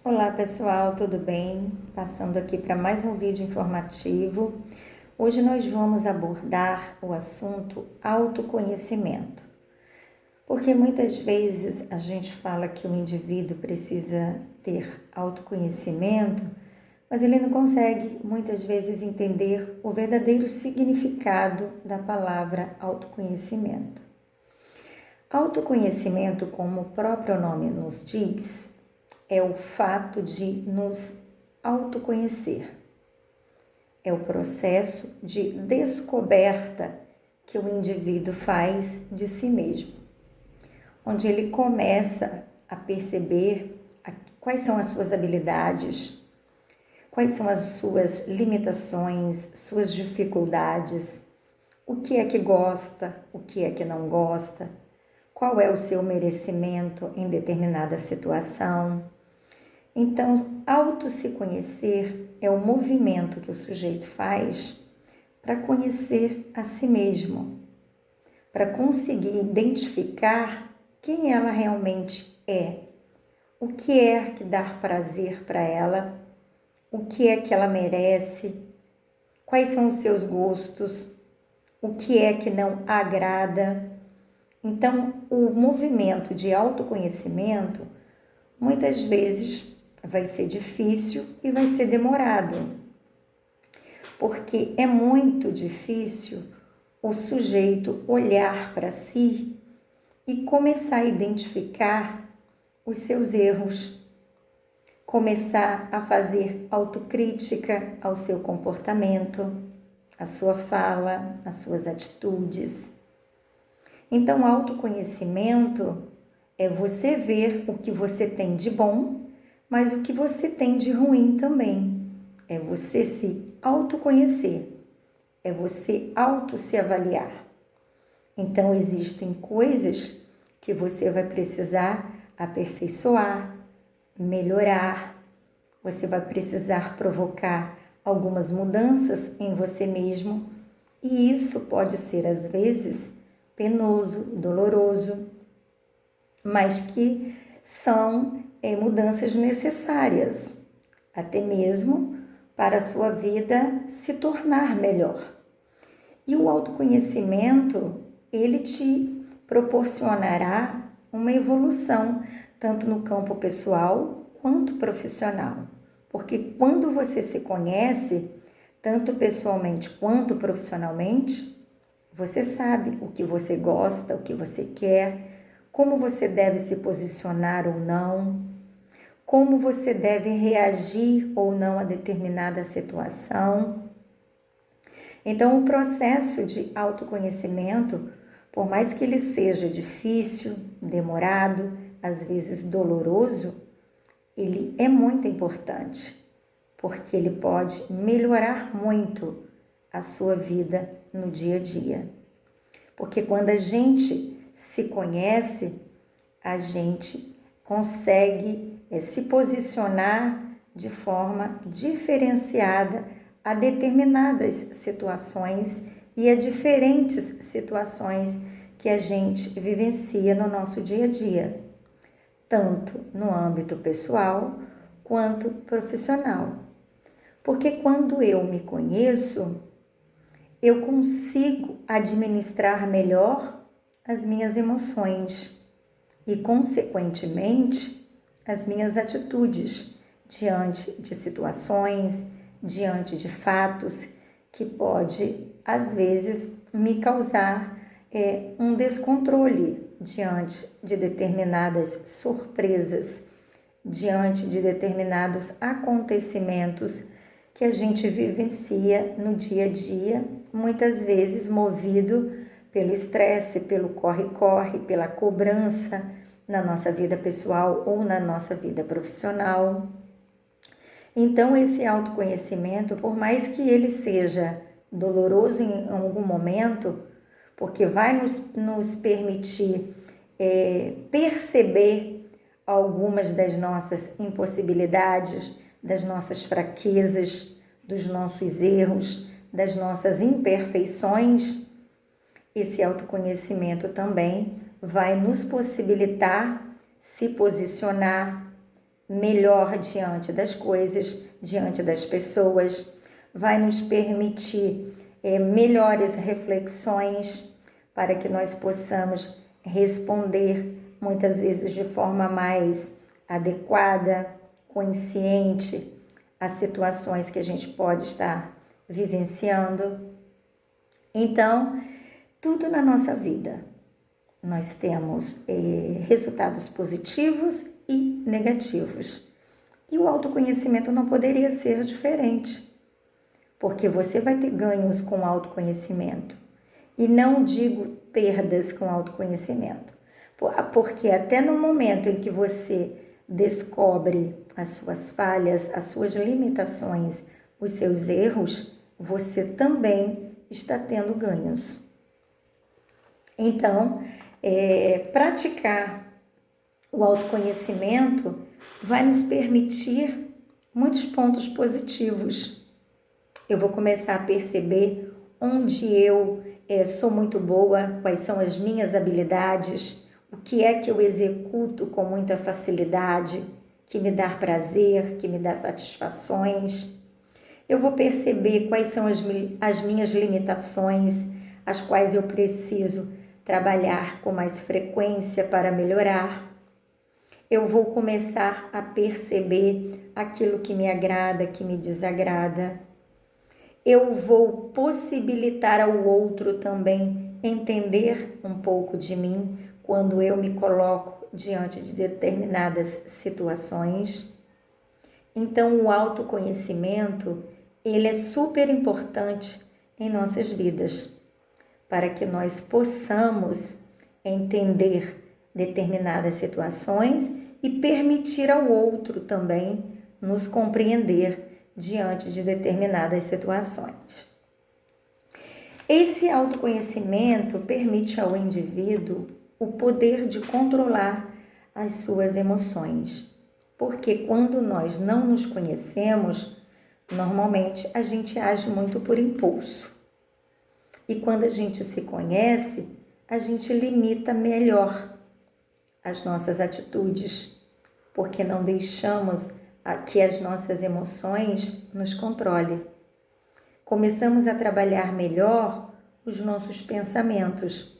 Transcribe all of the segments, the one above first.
Olá pessoal, tudo bem? Passando aqui para mais um vídeo informativo. Hoje nós vamos abordar o assunto autoconhecimento. Porque muitas vezes a gente fala que o indivíduo precisa ter autoconhecimento, mas ele não consegue muitas vezes entender o verdadeiro significado da palavra autoconhecimento. Autoconhecimento, como o próprio nome nos diz, é o fato de nos autoconhecer. É o processo de descoberta que o indivíduo faz de si mesmo, onde ele começa a perceber quais são as suas habilidades, quais são as suas limitações, suas dificuldades, o que é que gosta, o que é que não gosta, qual é o seu merecimento em determinada situação. Então, se conhecer é o movimento que o sujeito faz para conhecer a si mesmo, para conseguir identificar quem ela realmente é, o que é que dá prazer para ela, o que é que ela merece, quais são os seus gostos, o que é que não agrada. Então, o movimento de autoconhecimento muitas vezes vai ser difícil e vai ser demorado, porque é muito difícil o sujeito olhar para si e começar a identificar os seus erros, começar a fazer autocrítica ao seu comportamento, à sua fala, às suas atitudes. Então, autoconhecimento é você ver o que você tem de bom, mas o que você tem de ruim também. É você se autoconhecer, é você se avaliar. Então, existem coisas que você vai precisar aperfeiçoar, melhorar, você vai precisar provocar algumas mudanças em você mesmo, e isso pode ser, às vezes, penoso, doloroso, mas que são mudanças necessárias, até mesmo para a sua vida se tornar melhor. E o autoconhecimento, ele te proporcionará uma evolução, tanto no campo pessoal quanto profissional. Porque quando você se conhece, tanto pessoalmente quanto profissionalmente, você sabe o que você gosta, o que você quer, como você deve se posicionar ou não, como você deve reagir ou não a determinada situação. Então, o processo de autoconhecimento, por mais que ele seja difícil, demorado, às vezes doloroso, ele é muito importante, porque ele pode melhorar muito a sua vida no dia a dia. Porque quando a gente se conhece, a gente consegue se posicionar de forma diferenciada a determinadas situações e a diferentes situações que a gente vivencia no nosso dia a dia, tanto no âmbito pessoal quanto profissional. Porque quando eu me conheço, eu consigo administrar melhor as minhas emoções e, consequentemente, as minhas atitudes diante de situações, diante de fatos que pode, às vezes, me causar um descontrole diante de determinadas surpresas, diante de determinados acontecimentos que a gente vivencia no dia a dia, muitas vezes movido pelo estresse, pelo corre-corre, pela cobrança na nossa vida pessoal ou na nossa vida profissional. Então, esse autoconhecimento, por mais que ele seja doloroso em algum momento, porque vai nos permitir perceber algumas das nossas impossibilidades, das nossas fraquezas, dos nossos erros, das nossas imperfeições, esse autoconhecimento também vai nos possibilitar se posicionar, melhor diante das coisas, diante das pessoas, vai nos permitir melhores reflexões para que nós possamos responder muitas vezes de forma mais adequada, consciente às situações que a gente pode estar vivenciando. Então, tudo na nossa vida, nós temos resultados positivos e negativos. E o autoconhecimento não poderia ser diferente, porque você vai ter ganhos com o autoconhecimento. E não digo perdas com o autoconhecimento, porque até no momento em que você descobre as suas falhas, as suas limitações, os seus erros, você também está tendo ganhos. Então, praticar o autoconhecimento vai nos permitir muitos pontos positivos. Eu vou começar a perceber onde eu sou muito boa, quais são as minhas habilidades, o que é que eu executo com muita facilidade, que me dá prazer, que me dá satisfações. Eu vou perceber quais são as minhas limitações, as quais eu preciso trabalhar com mais frequência para melhorar. Eu vou começar a perceber aquilo que me agrada, que me desagrada. Eu vou possibilitar ao outro também entender um pouco de mim quando eu me coloco diante de determinadas situações. Então, o autoconhecimento, ele é super importante em nossas vidas, para que nós possamos entender determinadas situações e permitir ao outro também nos compreender diante de determinadas situações. Esse autoconhecimento permite ao indivíduo o poder de controlar as suas emoções, porque quando nós não nos conhecemos, normalmente a gente age muito por impulso. E quando a gente se conhece, a gente limita melhor as nossas atitudes, porque não deixamos que as nossas emoções nos controlem. Começamos a trabalhar melhor os nossos pensamentos,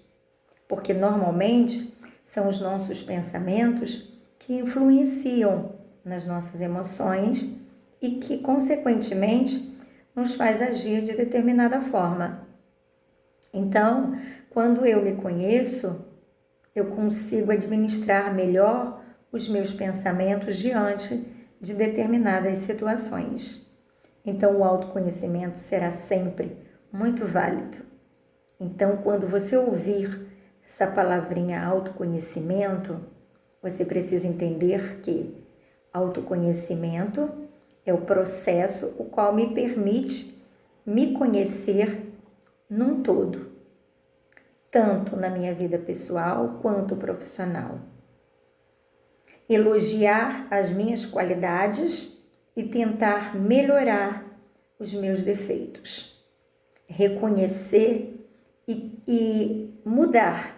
porque normalmente são os nossos pensamentos que influenciam nas nossas emoções e que, consequentemente, nos faz agir de determinada forma. Então, quando eu me conheço, eu consigo administrar melhor os meus pensamentos diante de determinadas situações. Então, o autoconhecimento será sempre muito válido. Então, quando você ouvir essa palavrinha autoconhecimento, você precisa entender que autoconhecimento é o processo o qual me permite me conhecer num todo, tanto na minha vida pessoal quanto profissional. Elogiar as minhas qualidades e tentar melhorar os meus defeitos. Reconhecer e mudar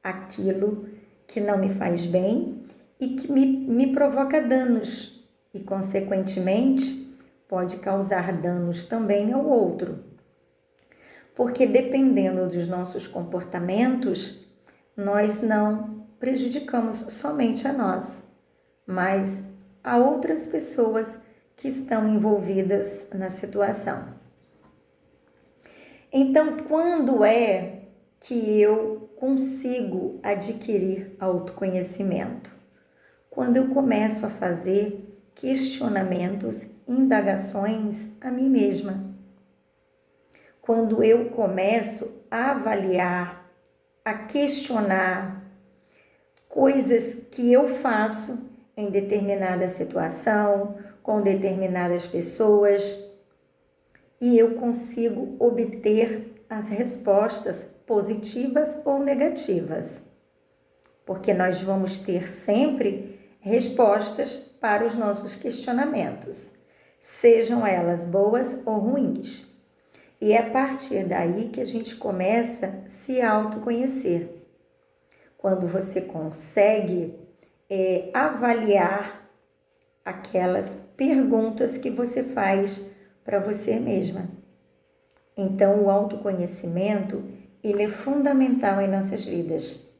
aquilo que não me faz bem e que me provoca danos e, consequentemente, pode causar danos também ao outro. Porque dependendo dos nossos comportamentos, nós não prejudicamos somente a nós, mas a outras pessoas que estão envolvidas na situação. Então, quando é que eu consigo adquirir autoconhecimento? Quando eu começo a fazer questionamentos, indagações a mim mesma. Quando eu começo a avaliar, a questionar coisas que eu faço em determinada situação, com determinadas pessoas, e eu consigo obter as respostas positivas ou negativas, porque nós vamos ter sempre respostas para os nossos questionamentos, sejam elas boas ou ruins. E é a partir daí que a gente começa a se autoconhecer. Quando você consegue avaliar aquelas perguntas que você faz para você mesma. Então, o autoconhecimento, ele é fundamental em nossas vidas,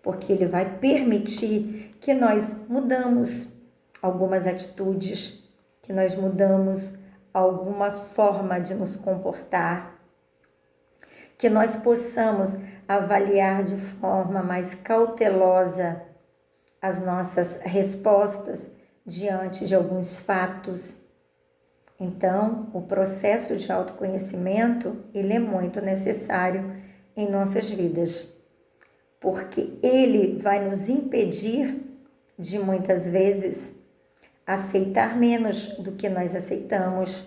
porque ele vai permitir que nós mudamos algumas atitudes, que nós mudamos alguma forma de nos comportar, que nós possamos avaliar de forma mais cautelosa as nossas respostas diante de alguns fatos. Então, o processo de autoconhecimento, ele é muito necessário em nossas vidas, porque ele vai nos impedir de muitas vezes aceitar menos do que nós aceitamos,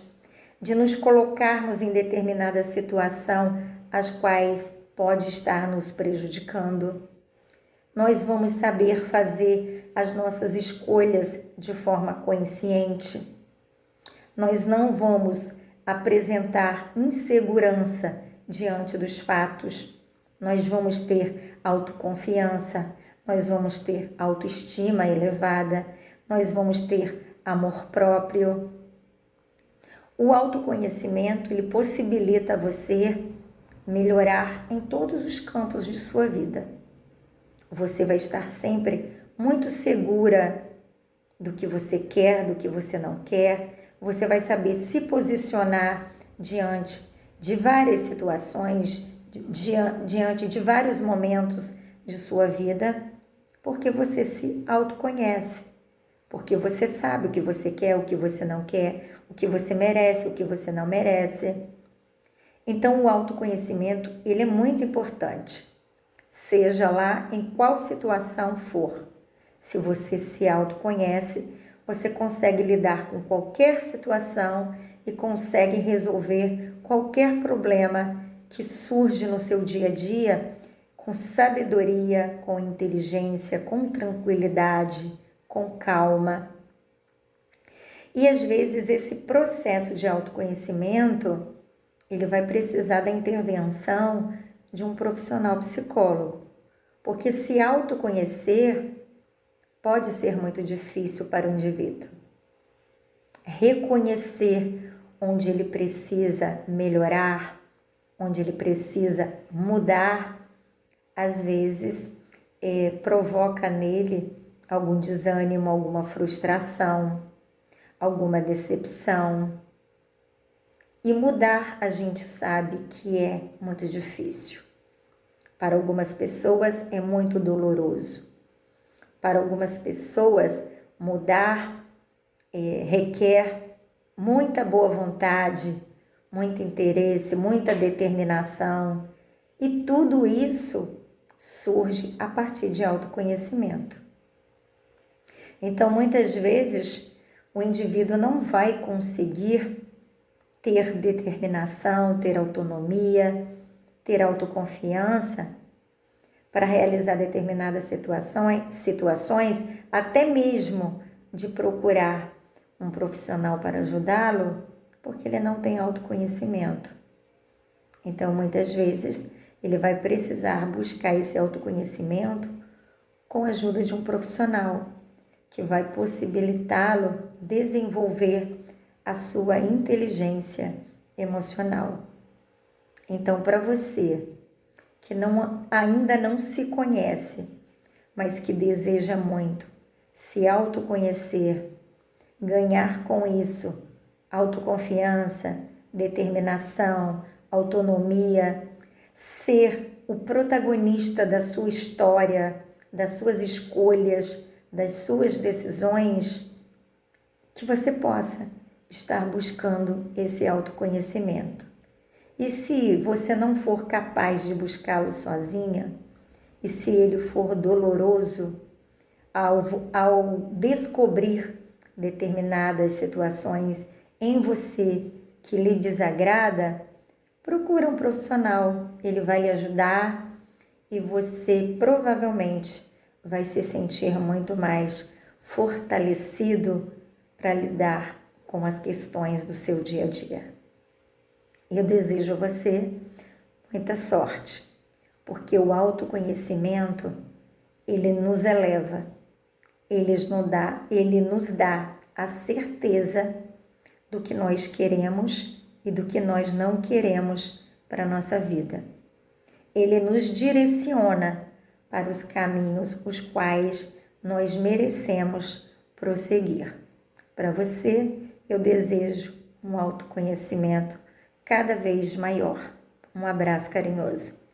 de nos colocarmos em determinada situação as quais pode estar nos prejudicando. Nós vamos saber fazer as nossas escolhas de forma consciente. Nós não vamos apresentar insegurança diante dos fatos. Nós vamos ter autoconfiança, nós vamos ter autoestima elevada, nós vamos ter amor próprio. O autoconhecimento, ele possibilita você melhorar em todos os campos de sua vida. Você vai estar sempre muito segura do que você quer, do que você não quer. Você vai saber se posicionar diante de várias situações, diante de vários momentos de sua vida, porque você se autoconhece, porque você sabe o que você quer, o que você não quer, o que você merece, o que você não merece. Então, o autoconhecimento, ele é muito importante, seja lá em qual situação for. Se você se autoconhece, você consegue lidar com qualquer situação e consegue resolver qualquer problema que surge no seu dia a dia com sabedoria, com inteligência, com tranquilidade, com calma. E às vezes esse processo de autoconhecimento, ele vai precisar da intervenção de um profissional psicólogo, porque se autoconhecer pode ser muito difícil para o indivíduo. Reconhecer onde ele precisa melhorar, onde ele precisa mudar, às vezes provoca nele algum desânimo, alguma frustração, alguma decepção. E mudar, a gente sabe que é muito difícil. Para algumas pessoas é muito doloroso. Para algumas pessoas, mudar requer muita boa vontade, muito interesse, muita determinação. E tudo isso surge a partir de autoconhecimento. Então, muitas vezes, o indivíduo não vai conseguir ter determinação, ter autonomia, ter autoconfiança para realizar determinadas situações, até mesmo de procurar um profissional para ajudá-lo, porque ele não tem autoconhecimento. Então, muitas vezes, ele vai precisar buscar esse autoconhecimento com a ajuda de um profissional, que vai possibilitá-lo desenvolver a sua inteligência emocional. Então, para você que ainda não se conhece, mas que deseja muito se autoconhecer, ganhar com isso autoconfiança, determinação, autonomia, ser o protagonista da sua história, das suas escolhas, das suas decisões, que você possa estar buscando esse autoconhecimento. E se você não for capaz de buscá-lo sozinha, e se ele for doloroso ao descobrir determinadas situações em você que lhe desagrada, procura um profissional, ele vai lhe ajudar e você provavelmente vai se sentir muito mais fortalecido para lidar com as questões do seu dia a dia. Eu desejo a você muita sorte, porque o autoconhecimento, ele nos eleva, Ele nos dá a certeza do que nós queremos e do que nós não queremos para a nossa vida. Ele nos direciona para os caminhos os quais nós merecemos prosseguir. Para você, eu desejo um autoconhecimento cada vez maior. Um abraço carinhoso.